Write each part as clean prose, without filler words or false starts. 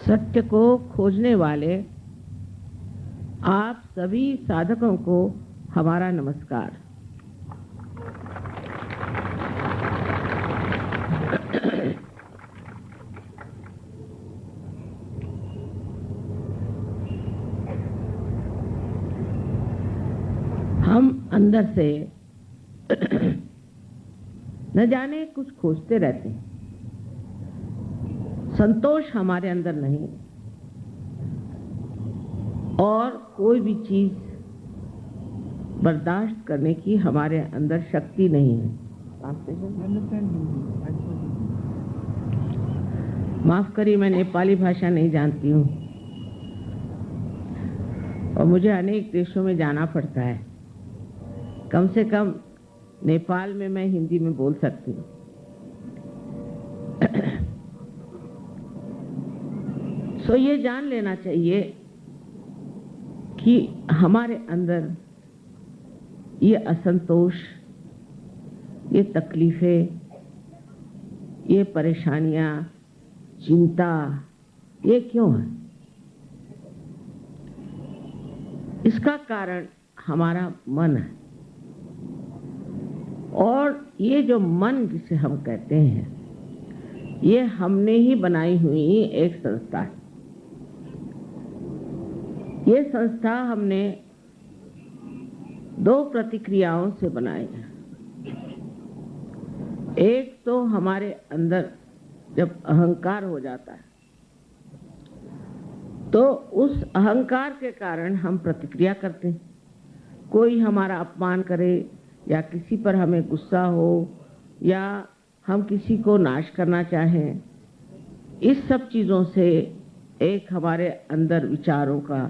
सत्य को खोजने वाले आप सभी साधकों को हमारा नमस्कार। हम अंदर से न जाने कुछ खोजते रहते हैं। संतोष हमारे अंदर नहीं और कोई भी चीज बर्दाश्त करने की हमारे अंदर शक्ति नहीं है। माफ करिए, मैं नेपाली भाषा नहीं जानती हूँ और मुझे अनेक देशों में जाना पड़ता है। कम से कम नेपाल में मैं हिंदी में बोल सकती हूँ। सो ये जान लेना चाहिए कि हमारे अंदर ये असंतोष, ये तकलीफें, ये परेशानियां, चिंता, ये क्यों है? इसका कारण हमारा मन है। और ये जो मन जिसे हम कहते हैं, ये हमने ही बनाई हुई एक संस्था है। ये संस्था हमने दो प्रतिक्रियाओं से बनाई है। एक तो हमारे अंदर जब अहंकार हो जाता है तो उस अहंकार के कारण हम प्रतिक्रिया करते हैं। कोई हमारा अपमान करे या किसी पर हमें गुस्सा हो या हम किसी को नाश करना चाहें, इस सब चीज़ों से एक हमारे अंदर विचारों का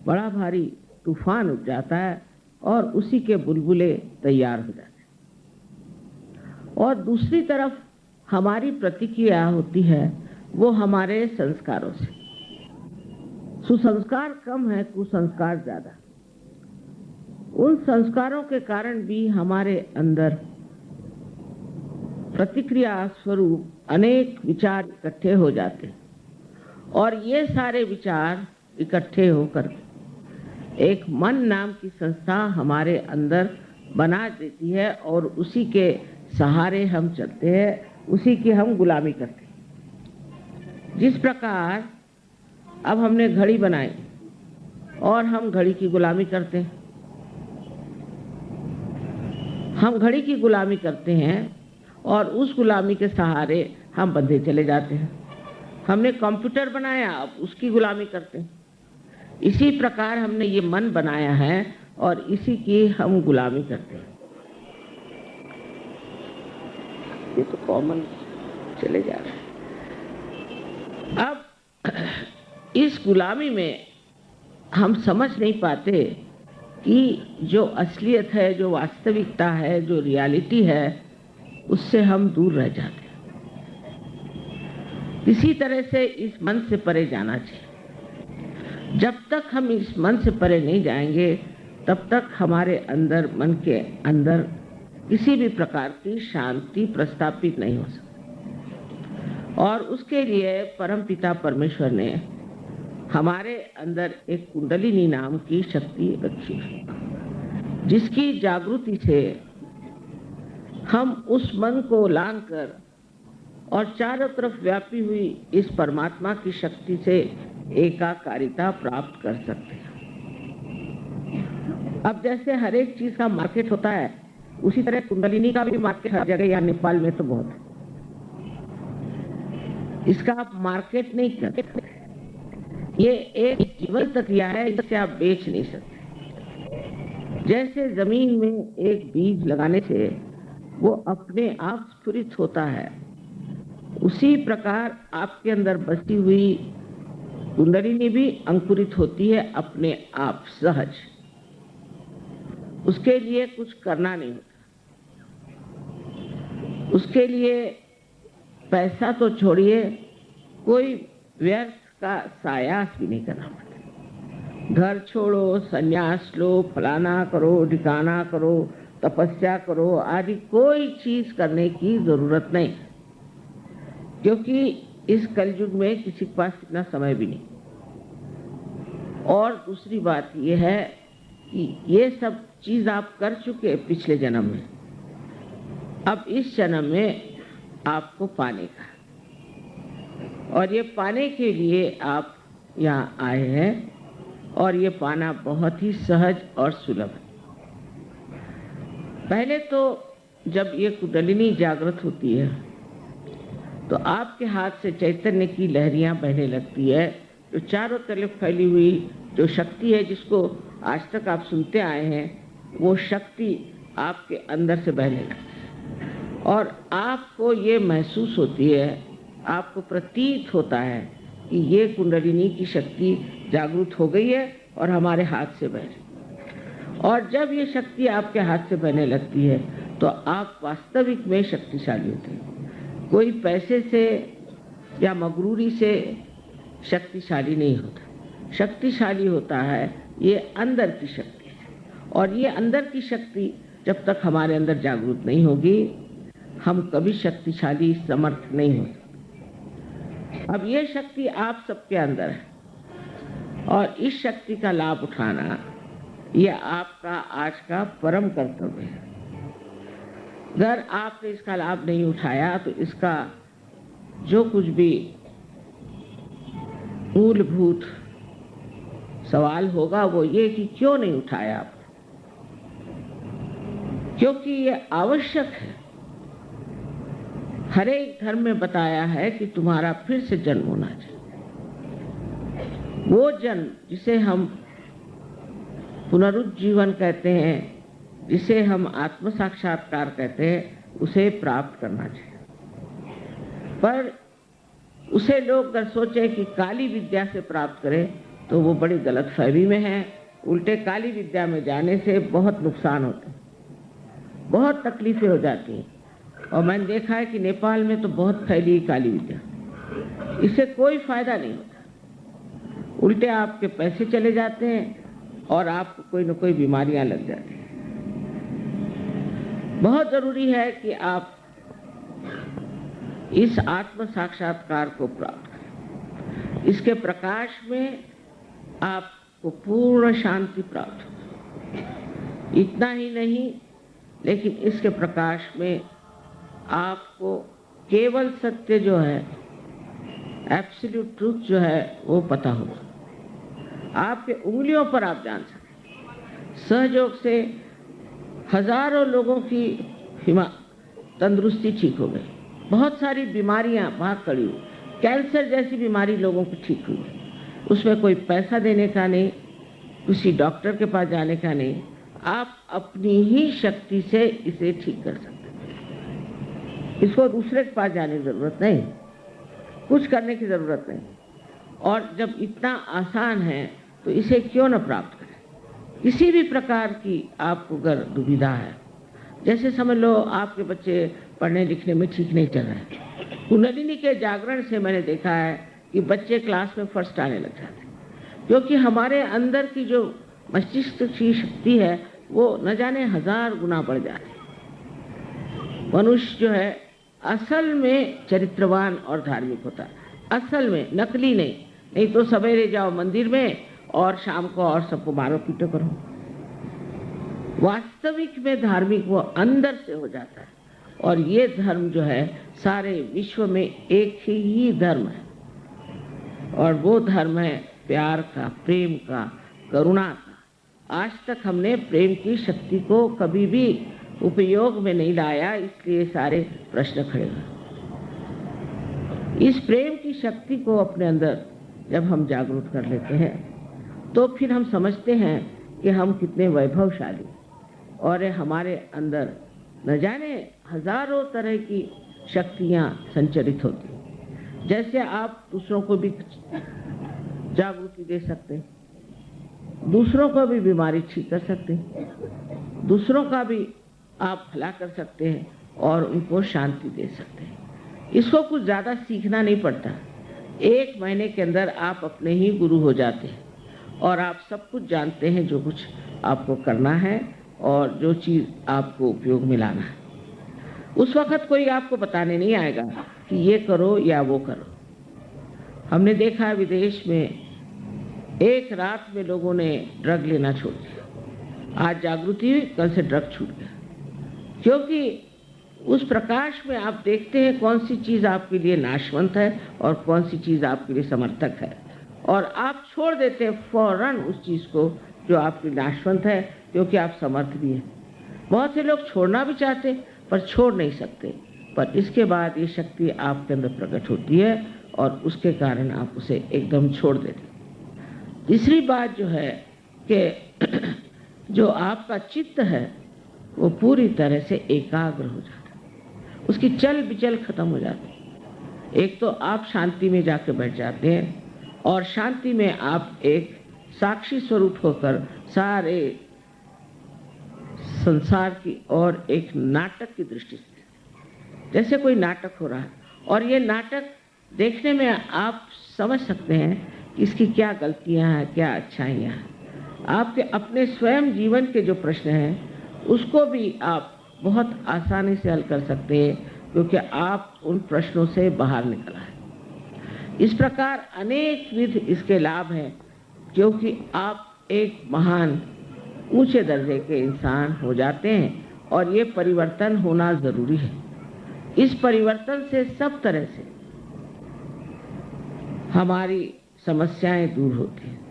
बड़ा भारी तूफान उठ जाता है और उसी के बुलबुले तैयार हो जाते हैं। और दूसरी तरफ हमारी प्रतिक्रिया होती है वो हमारे संस्कारों से। सुसंस्कार कम है, कुसंस्कार ज्यादा। उन संस्कारों के कारण भी हमारे अंदर प्रतिक्रिया स्वरूप अनेक विचार इकट्ठे हो जाते हैं और ये सारे विचार इकट्ठे होकर एक मन नाम की संस्था हमारे अंदर बना देती है और उसी के सहारे हम चलते हैं, उसी की हम गुलामी करते हैं। जिस प्रकार अब हमने घड़ी बनाई और हम घड़ी की गुलामी करते हैं। हम घड़ी की गुलामी करते हैं और उस गुलामी के सहारे हम बंधे चले जाते हैं। हमने कंप्यूटर बनाया, अब उसकी गुलामी करते हैं। इसी प्रकार हमने ये मन बनाया है और इसी की हम गुलामी करते हैं। ये तो कॉमन चले जा रहे हैं। अब इस गुलामी में हम समझ नहीं पाते कि जो असलियत है, जो वास्तविकता है, जो रियलिटी है, उससे हम दूर रह जाते हैं। इसी तरह से इस मन से परे जाना चाहिए। जब तक हम इस मन से परे नहीं जाएंगे तब तक हमारे अंदर, मन के अंदर किसी भी प्रकार की शांति प्रस्थापित नहीं हो सकती। और उसके लिए परमपिता परमेश्वर ने हमारे अंदर एक कुंडलिनी नाम की शक्ति रखी है, जिसकी जागृति से हम उस मन को लांघकर और चारों तरफ व्यापी हुई इस परमात्मा की शक्ति से एकाकारिता प्राप्त कर सकते हैं। अब जैसे हर एक चीज का मार्केट होता है, उसी तरह कुंडलिनी का भी मार्केट हर जगह, या नेपाल में तो बहुत है। इसका आप मार्केट नहीं कर सकते। ये एक जीवंत क्रिया है, इसे आप बेच नहीं सकते। जैसे जमीन में एक बीज लगाने से वो अपने आप स्फुरित होता है, उसी प्रकार आपके अंदर बसी हुई कुंडलिनी भी अंकुरित होती है अपने आप सहज। उसके लिए कुछ करना नहीं होता। उसके लिए पैसा तो छोड़िए, कोई व्यर्थ का सायास भी नहीं करना पड़ता। घर छोड़ो, संन्यास लो, फलाना करो, ठिकाना करो, तपस्या करो आदि कोई चीज करने की जरूरत नहीं, क्योंकि इस कलयुग में किसी के पास इतना समय भी नहीं। और दूसरी बात यह है कि ये सब चीज आप कर चुके पिछले जन्म में, अब इस जन्म में आपको पाने का, और ये पाने के लिए आप यहाँ आए हैं, और ये पाना बहुत ही सहज और सुलभ है। पहले तो जब ये कुंडलिनी जागृत होती है तो आपके हाथ से चैतन्य की लहरियां बहने लगती है, जो चारों तरफ फैली हुई जो शक्ति है जिसको आज तक आप सुनते आए हैं, वो शक्ति आपके अंदर से बहने लगती है और आपको ये महसूस होती है, आपको प्रतीत होता है कि ये कुंडलिनी की शक्ति जागृत हो गई है और हमारे हाथ से बह रही। और जब ये शक्ति आपके हाथ से बहने लगती है तो आप वास्तविक में शक्तिशाली होते हैं। कोई पैसे से या मगरूरी से शक्तिशाली नहीं होता। शक्तिशाली होता है ये अंदर की शक्ति, और ये अंदर की शक्ति जब तक हमारे अंदर जागृत नहीं होगी, हम कभी शक्तिशाली समर्थ नहीं हो सकते। अब ये शक्ति आप सबके अंदर है, और इस शक्ति का लाभ उठाना ये आपका आज का परम कर्तव्य है। अगर आपने इसका लाभ नहीं उठाया तो इसका जो कुछ भी मूलभूत सवाल होगा वो ये कि क्यों नहीं उठाया आप, क्योंकि ये आवश्यक है। हर एक धर्म में बताया है कि तुम्हारा फिर से जन्म होना चाहिए। वो जन्म जिसे हम पुनरुज्जीवन कहते हैं, जिसे हम आत्म साक्षात्कार कहते हैं, उसे प्राप्त करना चाहिए। पर उसे लोग अगर सोचे कि काली विद्या से प्राप्त करें तो वो बड़ी गलतफहमी में है। उल्टे काली विद्या में जाने से बहुत नुकसान होते हैं, बहुत तकलीफें हो जाती हैं। और मैंने देखा है कि नेपाल में तो बहुत फैली काली विद्या, इससे कोई फायदा नहीं होता। उल्टे आपके पैसे चले जाते हैं और आपको कोई न कोई बीमारियां लग जाती हैं। बहुत जरूरी है कि आप इस आत्म साक्षात्कार को प्राप्त करें। इसके प्रकाश में आपको पूर्ण शांति प्राप्त हो। इतना ही नहीं, लेकिन इसके प्रकाश में आपको केवल सत्य जो है, एब्सोल्यूट ट्रूथ जो है, वो पता होगा। आपके उंगलियों पर आप जान सकें। सहयोग से हजारों लोगों की तंदुरुस्ती ठीक हो गई। बहुत सारी बीमारियां भाग खड़ी हुई। कैंसर जैसी बीमारी लोगों को ठीक हुई। उसमें कोई पैसा देने का नहीं, किसी डॉक्टर के पास जाने का नहीं, आप अपनी ही शक्ति से इसे ठीक कर सकते हैं। इसको दूसरे के पास जाने की जरूरत नहीं, कुछ करने की जरूरत नहीं। और जब इतना आसान है तो इसे क्यों न प्राप्त करें। किसी भी प्रकार की आपको अगर दुविधा है, जैसे समझ लो आपके बच्चे पढ़ने लिखने में ठीक नहीं चल रहे हैं, कुंडलिनी के जागरण से मैंने देखा है कि बच्चे क्लास में फर्स्ट आने लग जाते हैं, क्योंकि हमारे अंदर की जो मस्तिष्क की शक्ति है वो न जाने 1000 गुना बढ़ जाती है। मनुष्य जो है असल में चरित्रवान और धार्मिक होता है, असल में, नकली नहीं। नहीं तो सवेरे जाओ मंदिर में और शाम को और सबको मारो पीटो करो। वास्तविक में धार्मिक वो अंदर से हो जाता है। और ये धर्म जो है सारे विश्व में एक ही धर्म है, और वो धर्म है प्यार का, प्रेम का, करुणा का। आज तक हमने प्रेम की शक्ति को कभी भी उपयोग में नहीं लाया, इसलिए सारे प्रश्न खड़े हुए। इस प्रेम की शक्ति को अपने अंदर जब हम जागरूक कर लेते हैं तो फिर हम समझते हैं कि हम कितने वैभवशाली, और हमारे अंदर न जाने हजारों तरह की शक्तियां संचरित होती हैं। जैसे आप दूसरों को भी जागृति दे सकते हैं, दूसरों को भी बीमारी ठीक कर सकते हैं, दूसरों का भी आप भला कर सकते हैं और उनको शांति दे सकते हैं। इसको कुछ ज़्यादा सीखना नहीं पड़ता। 1 महीने के अंदर आप अपने ही गुरु हो जाते हैं और आप सब कुछ जानते हैं जो कुछ आपको करना है और जो चीज़ आपको उपयोग में लाना है। उस वक़्त कोई आपको बताने नहीं आएगा कि ये करो या वो करो। हमने देखा है विदेश में एक रात में लोगों ने ड्रग लेना छोड़ दिया। आज जागृति हुई, कल से ड्रग छूट गया, क्योंकि उस प्रकाश में आप देखते हैं कौन सी चीज़ आपके लिए नाशवंत है और कौन सी चीज़ आपके लिए समर्थक है, और आप छोड़ देते हैं फौरन उस चीज़ को जो आपकी नाशवंत है, क्योंकि आप समर्थ भी हैं। बहुत से लोग छोड़ना भी चाहते पर छोड़ नहीं सकते, पर इसके बाद ये शक्ति आपके अंदर प्रकट होती है और उसके कारण आप उसे एकदम छोड़ देते। तीसरी बात जो है कि जो आपका चित्त है वो पूरी तरह से एकाग्र हो जाता है, उसकी चल बिचल खत्म हो जाती है। एक तो आप शांति में जाके बैठ जाते हैं और शांति में आप एक साक्षी स्वरूप होकर सारे संसार की और एक नाटक की दृष्टि से, जैसे कोई नाटक हो रहा है और ये नाटक देखने में आप समझ सकते हैं कि इसकी क्या गलतियां हैं, क्या अच्छाइयां हैं। आपके अपने स्वयं जीवन के जो प्रश्न हैं उसको भी आप बहुत आसानी से हल कर सकते हैं, क्योंकि आप उन प्रश्नों से बाहर निकल आए। इस प्रकार अनेक विध इसके लाभ हैं, क्योंकि आप एक महान ऊंचे दर्जे के इंसान हो जाते हैं और ये परिवर्तन होना जरूरी है। इस परिवर्तन से सब तरह से हमारी समस्याएं दूर होती हैं।